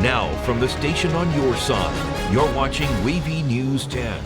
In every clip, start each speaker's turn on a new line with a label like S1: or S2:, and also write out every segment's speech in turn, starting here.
S1: Now, from the station on your side, you're watching Wavy News 10.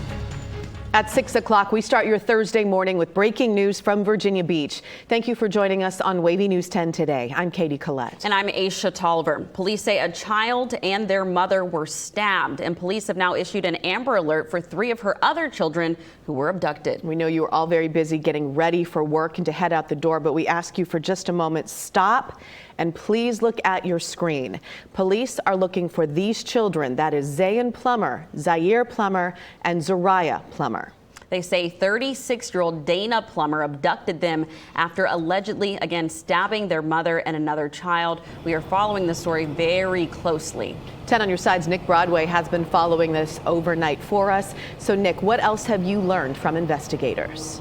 S2: At 6 o'clock, we start your Thursday morning with breaking news from Virginia Beach. Thank you for joining us on Wavy News 10 today. I'm Katie Collette.
S3: And I'm Aisha Tolliver. Police say a child and their mother were stabbed, and police have now issued an Amber Alert for 3 of her other children who were abducted.
S2: We know you are all very busy getting ready for work and to head out the door, but we ask you for just a moment, stop and please look at your screen. Police are looking for these children. That is Zayn Plummer, Zaire Plummer, and Zariah Plummer.
S3: They say 36-year-old Dana Plummer abducted them after allegedly, again, stabbing their mother and another child. We are following the story very closely.
S2: 10 on your side's Nick Broadway has been following this overnight for us. So, Nick, what else have you learned from investigators?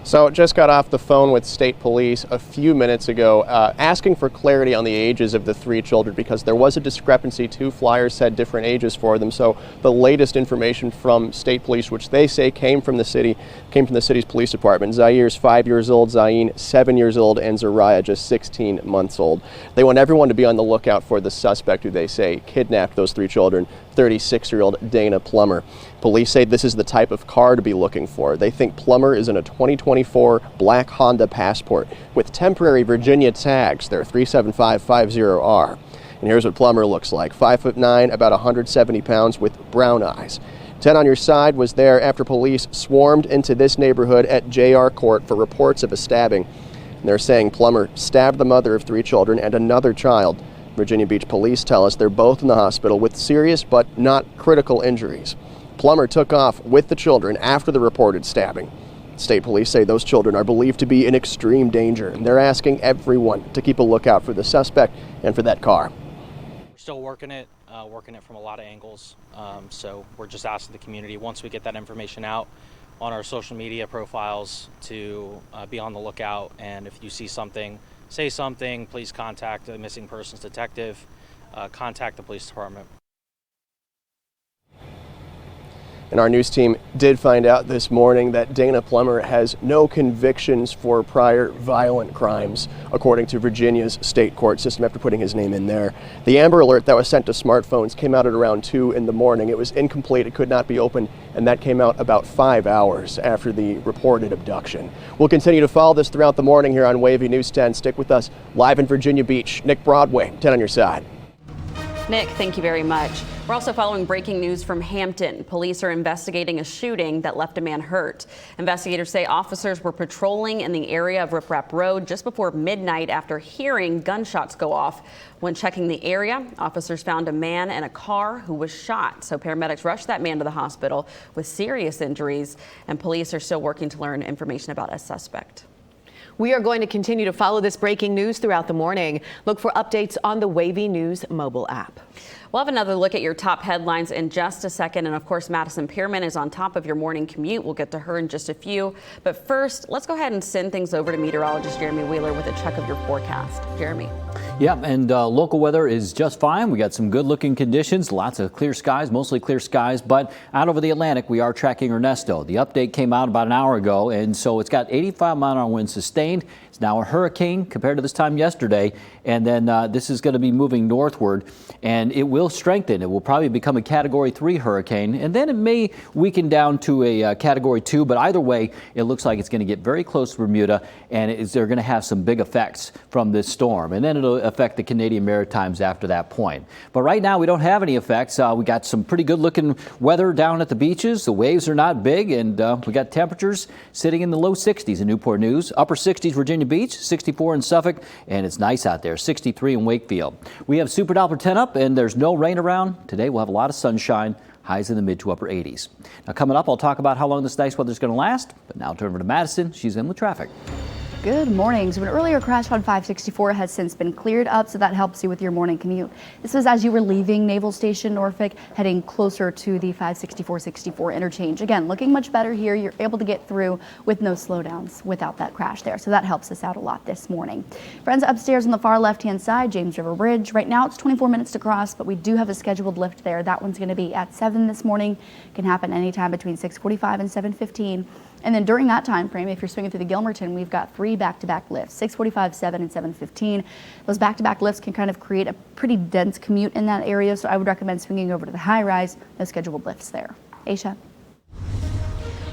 S4: So just got off the phone with state police a few minutes ago asking for clarity on the ages of the 3 children because there was a discrepancy. 2 flyers said different ages for them. So the latest information from state police, which they say came from the city's police department. Zaire's 5 years old, Zayn 7 years old, and Zariah just 16 months old. They want everyone to be on the lookout for the suspect who they say kidnapped those 3 children, 36-year-old Dana Plummer. Police say this is the type of car to be looking for. They think Plummer is in a 2024 black Honda Passport with temporary Virginia tags. They're 37550R. And here's what Plummer looks like. 5'9", about 170 pounds with brown eyes. 10 on your side was there after police swarmed into this neighborhood at JR Court for reports of a stabbing. And they're saying Plummer stabbed the mother of 3 children and another child. Virginia Beach police tell us they're both in the hospital with serious but not critical injuries. Plummer took off with the children after the reported stabbing. State police say those children are believed to be in extreme danger, and they're asking everyone to keep a lookout for the suspect and for that car.
S5: We're still working it from a lot of angles. So we're just asking the community, once we get that information out on our social media profiles, to be on the lookout. And if you see something, say something, please contact the missing persons detective, contact the police department.
S4: And our news team did find out this morning that Dana Plummer has no convictions for prior violent crimes, according to Virginia's state court system, after putting his name in there. The Amber Alert that was sent to smartphones came out at around 2 in the morning. It was incomplete, it could not be opened, and that came out about 5 hours after the reported abduction. We'll continue to follow this throughout the morning here on Wavy News 10. Stick with us live in Virginia Beach. Nick Broadway, 10 on your side.
S3: Nick, thank you very much. We're also following breaking news from Hampton. Police are investigating a shooting that left a man hurt. Investigators say officers were patrolling in the area of Rip Rap Road just before midnight after hearing gunshots go off. When checking the area, officers found a man in a car who was shot. So paramedics rushed that man to the hospital with serious injuries, and police are still working to learn information about a suspect.
S2: We are going to continue to follow this breaking news throughout the morning. Look for updates on the Wavy News mobile app.
S3: We'll have another look at your top headlines in just a second. And of course, Madison Pierman is on top of your morning commute. We'll get to her in just a few. But first, let's go ahead and send things over to meteorologist Jeremy Wheeler with a check of your forecast. Jeremy.
S6: Yeah, and local weather is just fine. We got some good looking conditions, lots of clear skies, mostly clear skies. But out over the Atlantic, we are tracking Ernesto. The update came out about an hour ago, and so it's got 85-mile-an-hour winds sustained. It's now a hurricane compared to this time yesterday. And then this is going to be moving northward, and it will strengthen. It will probably become a Category 3 hurricane, and then it may weaken down to a Category 2. But either way, it looks like it's going to get very close to Bermuda, and they're going to have some big effects from this storm. And then it'll affect the Canadian Maritimes after that point. But right now, we don't have any effects. We got some pretty good-looking weather down at the beaches. The waves are not big, and we got temperatures sitting in the low 60s in Newport News, upper 60s Virginia Beach, 64 in Suffolk, and it's nice out there. 63 in Wakefield. We have Super Doppler 10 up, and there's no rain around. Today we'll have a lot of sunshine, highs in the mid to upper 80s. Now coming up, I'll talk about how long this nice weather is going to last, but now I'll turn over to Madison. She's in with traffic.
S7: Good morning. So an earlier crash on 564 has since been cleared up, so that helps you with your morning commute. This was as you were leaving Naval Station Norfolk, heading closer to the 564-64 interchange. Again, looking much better here. You're able to get through with no slowdowns without that crash there, so that helps us out a lot this morning. Friends, upstairs on the far left-hand side, James River Bridge. Right now it's 24 minutes to cross, but we do have a scheduled lift there. That one's going to be at 7 this morning. Can happen anytime between 6:45 and 7:15. And then during that time frame, if you're swinging through the Gilmerton, we've got 3 back-to-back lifts, 6:45, 7, and 7:15. Those back-to-back lifts can kind of create a pretty dense commute in that area, so I would recommend swinging over to the high-rise. No scheduled lifts there. Aisha.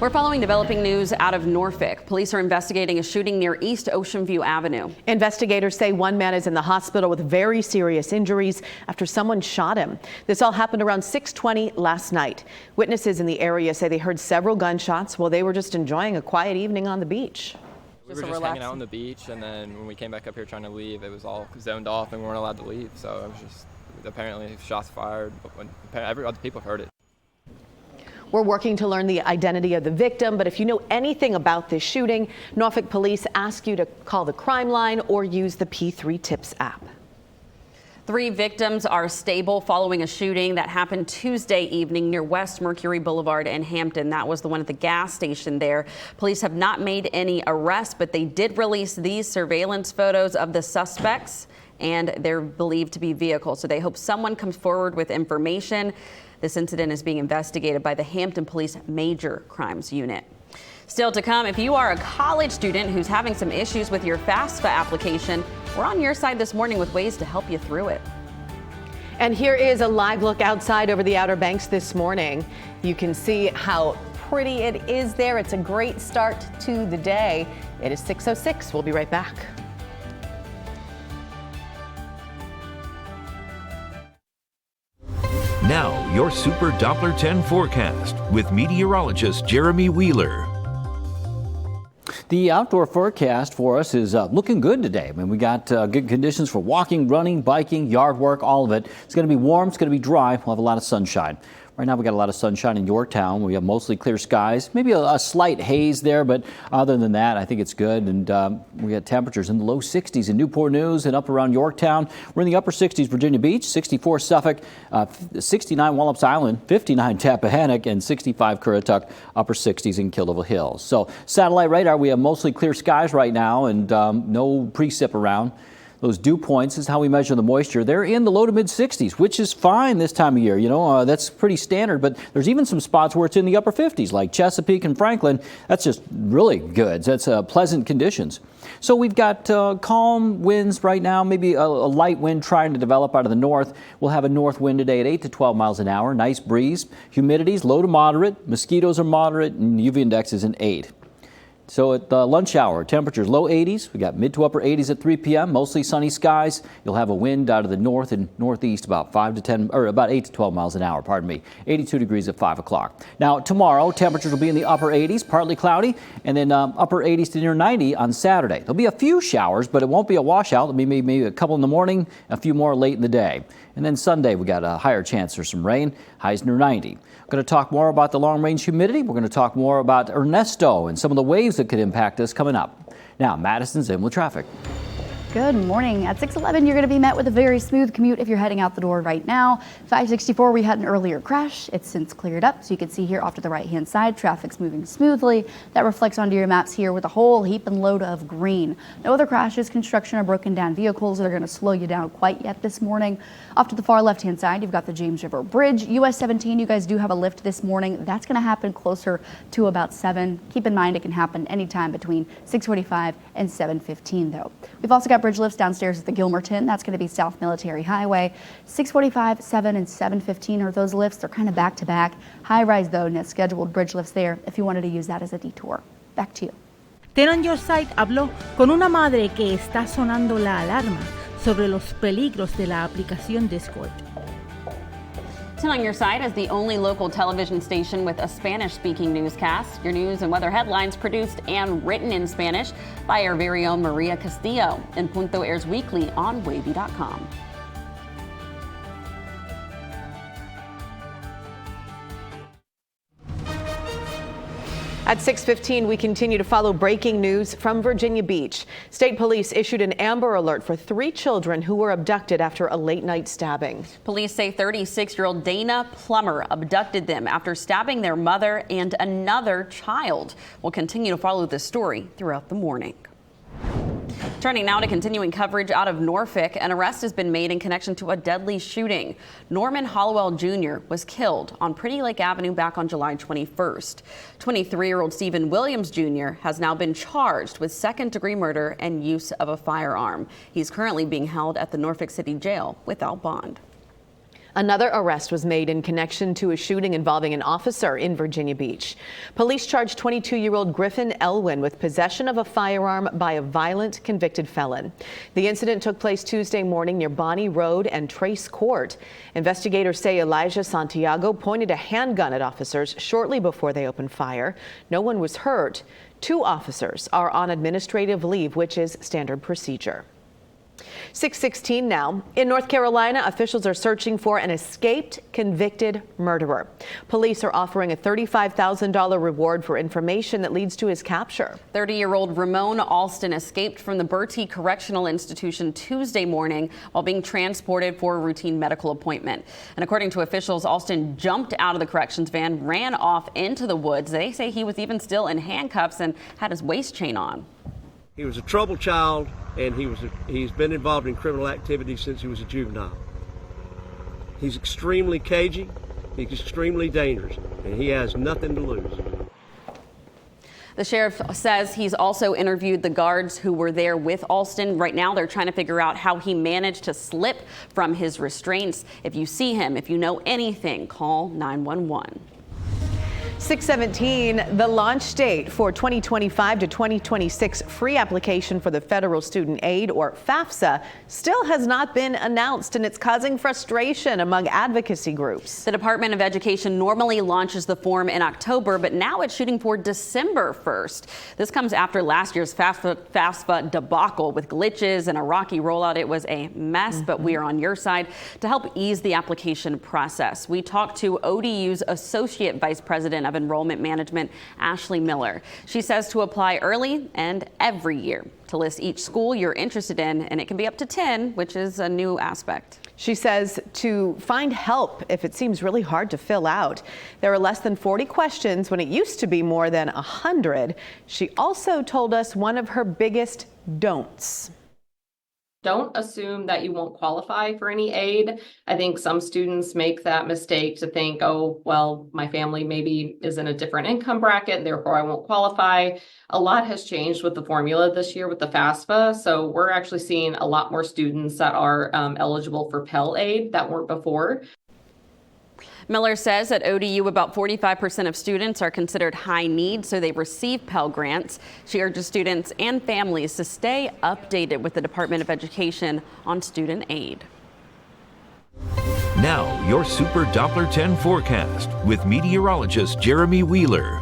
S3: We're following developing news out of Norfolk. Police are investigating a shooting near East Ocean View Avenue.
S2: Investigators say one man is in the hospital with very serious injuries after someone shot him. This all happened around 6:20 last night. Witnesses in the area say they heard several gunshots while they were just enjoying a quiet evening on the beach.
S8: We were just hanging out on the beach, and then when we came back up here trying to leave, it was all zoned off and we weren't allowed to leave. So it was just apparently shots fired, but when every other people heard it.
S2: We're working to learn the identity of the victim, but if you know anything about this shooting, Norfolk police ask you to call the crime line or use the P3 Tips app.
S3: 3 victims are stable following a shooting that happened Tuesday evening near West Mercury Boulevard in Hampton. That was the one at the gas station there. Police have not made any arrests, but they did release these surveillance photos of the suspects and they're believed to be vehicles. So they hope someone comes forward with information. This incident is being investigated by the Hampton Police Major Crimes Unit. Still to come, if you are a college student who's having some issues with your FAFSA application, we're on your side this morning with ways to help you through it.
S2: And here is a live look outside over the Outer Banks this morning. You can see how pretty it is there. It's a great start to the day. It is 6:06. We'll be right back.
S1: Now, your Super Doppler 10 forecast with meteorologist Jeremy Wheeler.
S6: The outdoor forecast for us is looking good today. I mean, we got good conditions for walking, running, biking, yard work, all of it. It's going to be warm. It's going to be dry. We'll have a lot of sunshine. Right now, we got a lot of sunshine in Yorktown. We have mostly clear skies, maybe a slight haze there, but other than that, I think it's good. And we got temperatures in the low 60s in Newport News and up around Yorktown. We're in the upper 60s, Virginia Beach, 64 Suffolk, 69 Wallops Island, 59 Tappahannock, and 65 Currituck, upper 60s in Killable Hills. So satellite radar, we have mostly clear skies right now and no precip around. Those dew points is how we measure the moisture. They're in the low to mid 60s, which is fine this time of year. You know, that's pretty standard, but there's even some spots where it's in the upper 50s, like Chesapeake and Franklin. That's just really good. That's pleasant conditions. So we've got calm winds right now, maybe a light wind trying to develop out of the north. We'll have a north wind today at 8 to 12 miles an hour. Nice breeze. Humidity's low to moderate. Mosquitoes are moderate, and UV index is an 8. So at the lunch hour, temperatures low 80s. We got mid to upper 80s at 3 p.m. Mostly sunny skies. You'll have a wind out of the north and northeast about 8 to 12 miles an hour. Pardon me. 82 degrees at 5 o'clock. Now tomorrow, temperatures will be in the upper 80s, partly cloudy, and then upper 80s to near 90 on Saturday. There'll be a few showers, but it won't be a washout. There'll be maybe a couple in the morning, a few more late in the day. And then Sunday, we got a higher chance for some rain. Highs near 90. We're going to talk more about the long-range humidity. We're going to talk more about Ernesto and some of the waves that could impact us coming up. Now, Madison's in with traffic.
S7: Good morning. At 6:11, you're going to be met with a very smooth commute if you're heading out the door right now. 564, we had an earlier crash. It's since cleared up, so you can see here off to the right-hand side, traffic's moving smoothly. That reflects onto your maps here with a whole heap and load of green. No other crashes, construction, or broken down vehicles that are going to slow you down quite yet this morning. Off to the far left-hand side, you've got the James River Bridge. US 17, you guys do have a lift this morning. That's going to happen closer to about 7. Keep in mind it can happen anytime between 6:45 and 7:15, though. We've also got bridge lifts downstairs at the Gilmerton. That's going to be South Military Highway. 6:45, 7, and 7:15 are those lifts. They're kind of back to back. High rise, though, no scheduled bridge lifts there if you wanted to use that as a detour. Back to you.
S9: Ten on Your Side habló con una madre que está sonando la alarma sobre los peligros de la aplicación Discord.
S3: 10 on Your Side is the only local television station with a Spanish-speaking newscast. Your news and weather headlines produced and written in Spanish by our very own Maria Castillo. En Punto airs weekly on Wavy.com.
S2: At 6:15, we continue to follow breaking news from Virginia Beach. State police issued an Amber Alert for 3 children who were abducted after a late-night stabbing.
S3: Police say 36-year-old Dana Plummer abducted them after stabbing their mother and another child. We'll continue to follow this story throughout the morning. Turning now to continuing coverage out of Norfolk, an arrest has been made in connection to a deadly shooting. Norman Hollowell Jr. was killed on Pretty Lake Avenue back on July 21st. 23-year-old Stephen Williams Jr. has now been charged with second-degree murder and use of a firearm. He's currently being held at the Norfolk City Jail without bond.
S2: Another arrest was made in connection to a shooting involving an officer in Virginia Beach. Police charged 22-year-old Griffin Elwin with possession of a firearm by a violent convicted felon. The incident took place Tuesday morning near Bonnie Road and Trace Court. Investigators say Elijah Santiago pointed a handgun at officers shortly before they opened fire. No one was hurt. 2 officers are on administrative leave, which is standard procedure. 6:16 now. In North Carolina, officials are searching for an escaped convicted murderer. Police are offering a $35,000 reward for information that leads to his capture.
S3: 30-year-old Ramon Alston escaped from the Bertie Correctional Institution Tuesday morning while being transported for a routine medical appointment. And according to officials, Alston jumped out of the corrections van, ran off into the woods. They say he was even still in handcuffs and had his waist chain on.
S10: He was a troubled child, and he's been involved in criminal activity since he was a juvenile. He's extremely cagey, he's extremely dangerous, and he has nothing to lose.
S3: The sheriff says he's also interviewed the guards who were there with Alston. Right now, they're trying to figure out how he managed to slip from his restraints. If you see him, if you know anything, call 911.
S2: 6:17, the launch date for 2025 to 2026 free application for the federal student aid, or FAFSA, still has not been announced, and it's causing frustration among advocacy groups.
S3: The Department of Education normally launches the form in October, but now it's shooting for December 1st. This comes after last year's FAFSA debacle with glitches and a rocky rollout. It was a mess, but we are on your side to help ease the application process. We talked to ODU's Associate Vice President of Enrollment Management, Ashley Miller. She says to apply early and every year, to list each school you're interested in, and it can be up to 10, which is a new aspect.
S2: She says to find help if it seems really hard to fill out. There are less than 40 questions when it used to be more than 100. She also told us one of her biggest don'ts.
S11: Don't assume that you won't qualify for any aid. I think some students make that mistake to think, oh, well, my family maybe is in a different income bracket, therefore I won't qualify. A lot has changed with the formula this year with the FAFSA. So we're actually seeing a lot more students that are eligible for Pell Aid that weren't before.
S3: Miller says at ODU about 45% of students are considered high need, so they receive Pell Grants. She urges students and families to stay updated with the Department of Education on student aid.
S1: Now, your Super Doppler 10 forecast with meteorologist Jeremy Wheeler.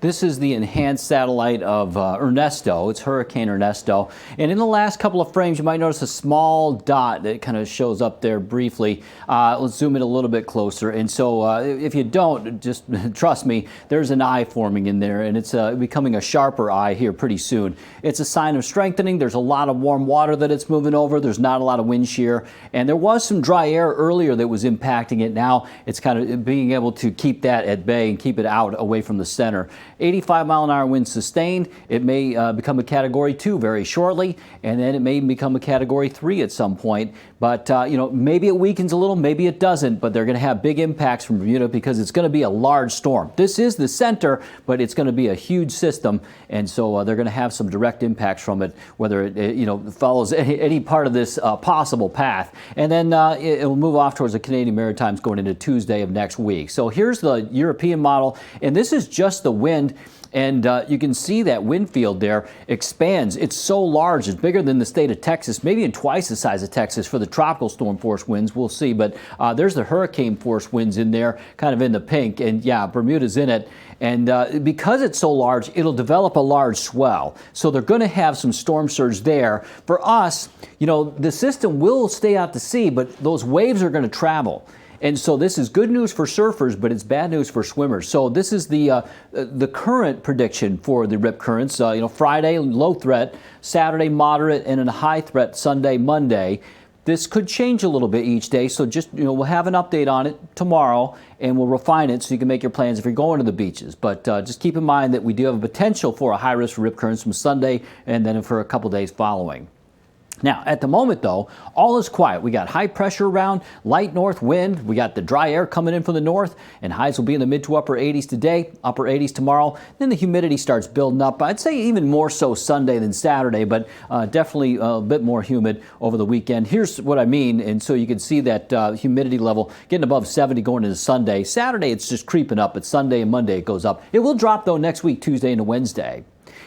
S6: This is the enhanced satellite of Ernesto. It's Hurricane Ernesto. And in the last couple of frames, you might notice a small dot that kind of shows up there briefly. Let's zoom in a little bit closer. And so if you don't, just trust me, there's an eye forming in there, and it's becoming a sharper eye here pretty soon. It's a sign of strengthening. There's a lot of warm water that it's moving over. There's not a lot of wind shear. And there was some dry air earlier that was impacting it. Now it's kind of being able to keep that at bay and keep it out away from the center. 85-mile-an-hour winds sustained. It may become a Category 2 very shortly, and then it may become a Category 3 at some point. But, maybe it weakens a little, maybe it doesn't, but they're going to have big impacts from Bermuda because it's going to be a large storm. This is the center, but it's going to be a huge system, and so they're going to have some direct impacts from it, whether it follows any part of this possible path. And then it will move off towards the Canadian Maritimes going into Tuesday of next week. So here's the European model, and this is just the wind. And you can see that wind field there expands. It's so large. It's bigger than the state of Texas, maybe even twice the size of Texas for the tropical storm force winds. We'll see. But there's the hurricane force winds in there, kind of in the pink. And yeah, Bermuda's in it. And because it's so large, it'll develop a large swell. So they're going to have some storm surge there. For us, the system will stay out to sea, but those waves are going to travel. And so this is good news for surfers, but it's bad news for swimmers. So this is the current prediction for the rip currents. Friday, low threat. Saturday, moderate, and a high threat Sunday, Monday. This could change a little bit each day, so just, we'll have an update on it tomorrow, and we'll refine it so you can make your plans if you're going to the beaches. But just keep in mind that we do have a potential for a high risk for rip currents from Sunday and then for a couple days following. Now, at the moment, though, all is quiet. We got high pressure around, light north wind. We got the dry air coming in from the north, and highs will be in the mid to upper 80s today, upper 80s tomorrow. Then the humidity starts building up. I'd say even more so Sunday than Saturday, but definitely a bit more humid over the weekend. Here's what I mean, and so you can see that humidity level getting above 70 going into Sunday. Saturday, it's just creeping up, but Sunday and Monday it goes up. It will drop, though, next week, Tuesday and Wednesday.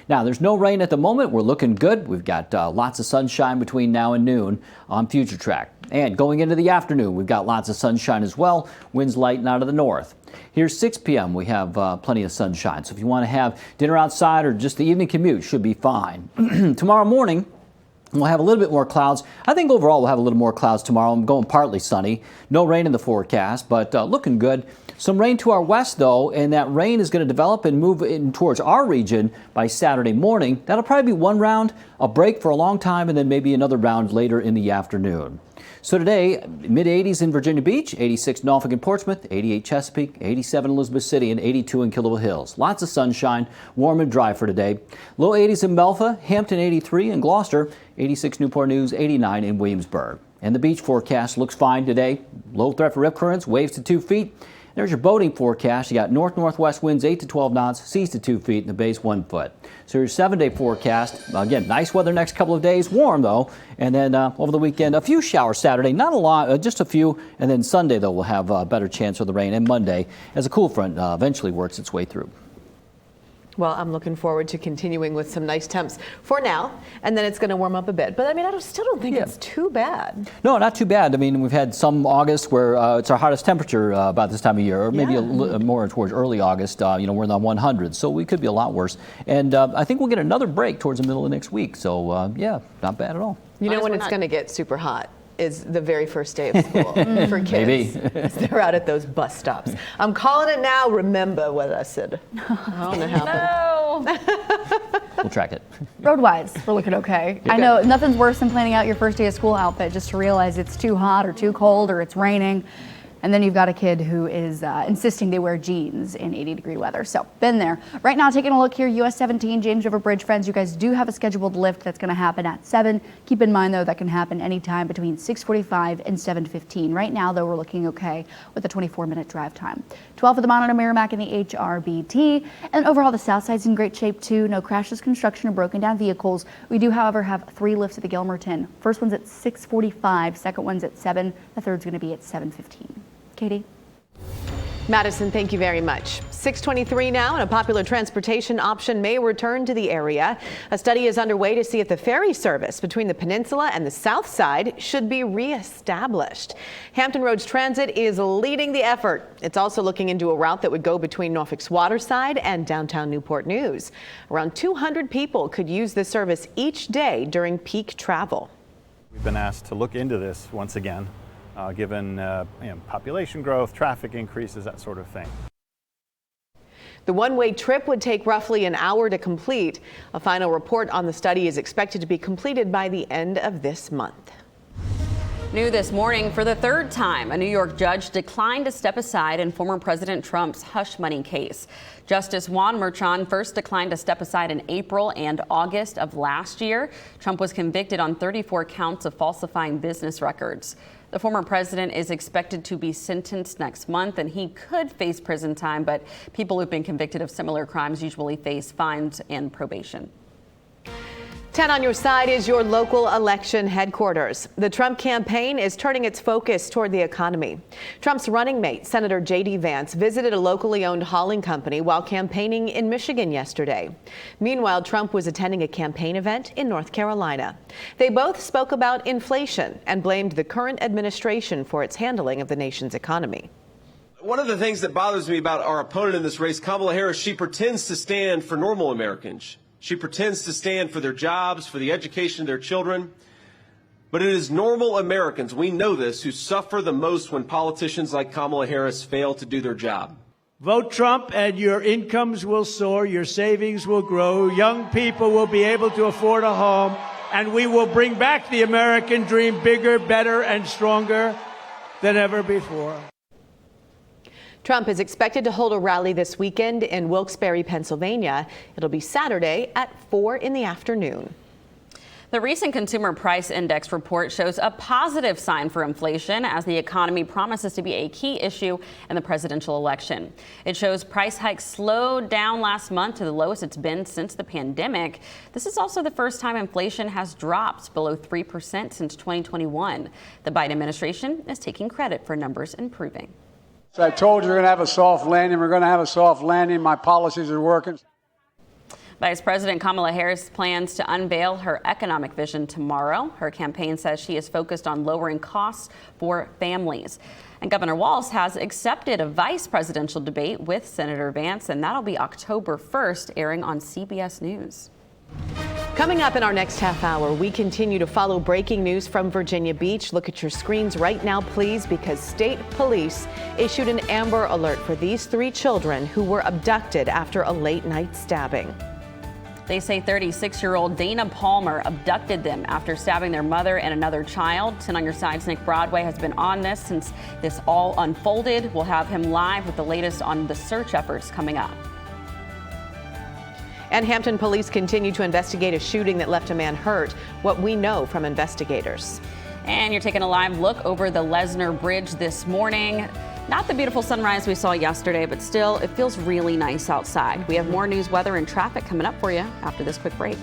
S6: Now, there's no rain at the moment. We're looking good. We've got lots of sunshine between now and noon on Future Track. And going into the afternoon, we've got lots of sunshine as well. Winds lighting out of the north. Here's 6 p.m. We have plenty of sunshine. So if you want to have dinner outside or just the evening commute, should be fine. Tomorrow morning, we'll have a little bit more clouds. I think overall we'll have a little more clouds tomorrow. I'm going partly sunny. No rain in the forecast, but looking good. Some rain to our west, though, and that rain is going to develop and move in towards our region by Saturday morning. That'll probably be one round, a break for a long time, and then maybe another round later in the afternoon. So today, mid-80s in Virginia Beach, 86 Norfolk and Portsmouth, 88 Chesapeake, 87 Elizabeth City, and 82 in Killable Hills. Lots of sunshine, warm and dry for today. Low 80s in Melfa, Hampton 83 in Gloucester, 86 Newport News, 89 in Williamsburg. And the beach forecast looks fine today. Low threat for rip currents, waves to 2 feet. There's your boating forecast. You got north-northwest winds 8 to 12 knots, seas to 2 feet, and the bays 1 foot. So your 7-day forecast, again, nice weather next couple of days, warm though, and then over the weekend, a few showers Saturday, not a lot, just a few, and then Sunday though we'll have a better chance of the rain, and Monday as a cool front eventually works its way through.
S2: Well, I'm looking forward to continuing with some nice temps for now, and then it's going to warm up a bit. But I mean, still don't think it's too bad.
S6: No, not too bad. I mean, we've had some August where it's our hottest temperature about this time of year, or maybe more towards early August. We're in the 100s, so we could be a lot worse. And I think we'll get another break towards the middle of next week. So, yeah, not bad at all.
S2: You know when it's going to get super hot is the very first day of school for kids.
S6: Maybe.
S2: They're out at those bus stops. I'm calling it now. Remember what I said. I don't know how.
S7: No.
S6: We'll track it.
S7: Road-wise, we're looking okay. I know nothing's worse than planning out your first day of school outfit just to realize it's too hot or too cold or it's raining. And then you've got a kid who is insisting they wear jeans in 80-degree weather. So, been there. Right now, taking a look here, US 17, James River Bridge, friends, you guys do have a scheduled lift that's going to happen at 7. Keep in mind, though, that can happen anytime between 6:45 and 7:15. Right now, though, we're looking okay with a 24-minute drive time. 12 for the Monitor, Merrimack, and the HRBT. And overall, the south side's in great shape, too. No crashes, construction, or broken down vehicles. We do, however, have 3 lifts at the Gilmerton. First one's at 6:45, second one's at 7, the third's going to be at 7:15. Katie.
S2: Madison, thank you very much. 6:23 now, and a popular transportation option may return to the area. A study is underway to see if the ferry service between the peninsula and the south side should be reestablished. Hampton Roads Transit is leading the effort. It's also looking into a route that would go between Norfolk's Waterside and downtown Newport News. Around 200 people could use this service each day during peak travel.
S12: We've been asked to look into this once again. Given population growth, traffic increases, that sort of thing.
S2: The one-way trip would take roughly an hour to complete. A final report on the study is expected to be completed by the end of this month.
S3: New this morning, for the third time, a New York judge declined to step aside in former President Trump's hush money case. Justice Juan Merchan first declined to step aside in April and August of last year. Trump was convicted on 34 counts of falsifying business records. The former president is expected to be sentenced next month, and he could face prison time, but people who've been convicted of similar crimes usually face fines and probation.
S2: 10 on your side is your local election headquarters. The Trump campaign is turning its focus toward the economy. Trump's running mate, Senator J.D. Vance, visited a locally owned hauling company while campaigning in Michigan yesterday. Meanwhile, Trump was attending a campaign event in North Carolina. They both spoke about inflation and blamed the current administration for its handling of the nation's economy.
S13: One of the things that bothers me about our opponent in this race, Kamala Harris, she pretends to stand for normal Americans. She pretends to stand for their jobs, for the education of their children. But it is normal Americans, we know this, who suffer the most when politicians like Kamala Harris fail to do their job.
S14: Vote Trump and your incomes will soar, your savings will grow, young people will be able to afford a home, and we will bring back the American dream bigger, better, and stronger than ever before.
S2: Trump is expected to hold a rally this weekend in Wilkes-Barre, Pennsylvania. It'll be Saturday at 4 in the afternoon.
S3: The recent Consumer Price Index report shows a positive sign for inflation as the economy promises to be a key issue in the presidential election. It shows price hikes slowed down last month to the lowest it's been since the pandemic. This is also the first time inflation has dropped below 3% since 2021. The Biden administration is taking credit for numbers improving.
S15: So I told you we're going to have a soft landing. We're going to have a soft landing. My policies are working.
S3: Vice President Kamala Harris plans to unveil her economic vision tomorrow. Her campaign says she is focused on lowering costs for families. And Governor Walz has accepted a vice presidential debate with Senator Vance, and that'll be October 1st, airing on CBS News.
S2: Coming up in our next half hour, we continue to follow breaking news from Virginia Beach. Look at your screens right now, please, because state police issued an Amber Alert for these 3 children who were abducted after a late-night stabbing.
S3: They say 36-year-old Dana Palmer abducted them after stabbing their mother and another child. 10 on Your Side's Nick Broadway has been on this since this all unfolded. We'll have him live with the latest on the search efforts coming up.
S2: And Hampton police continue to investigate a shooting that left a man hurt. What we know from investigators.
S3: And you're taking a live look over the Lesnar Bridge this morning. Not the beautiful sunrise we saw yesterday, but still, it feels really nice outside. We have more news, weather, and traffic coming up for you after this quick break.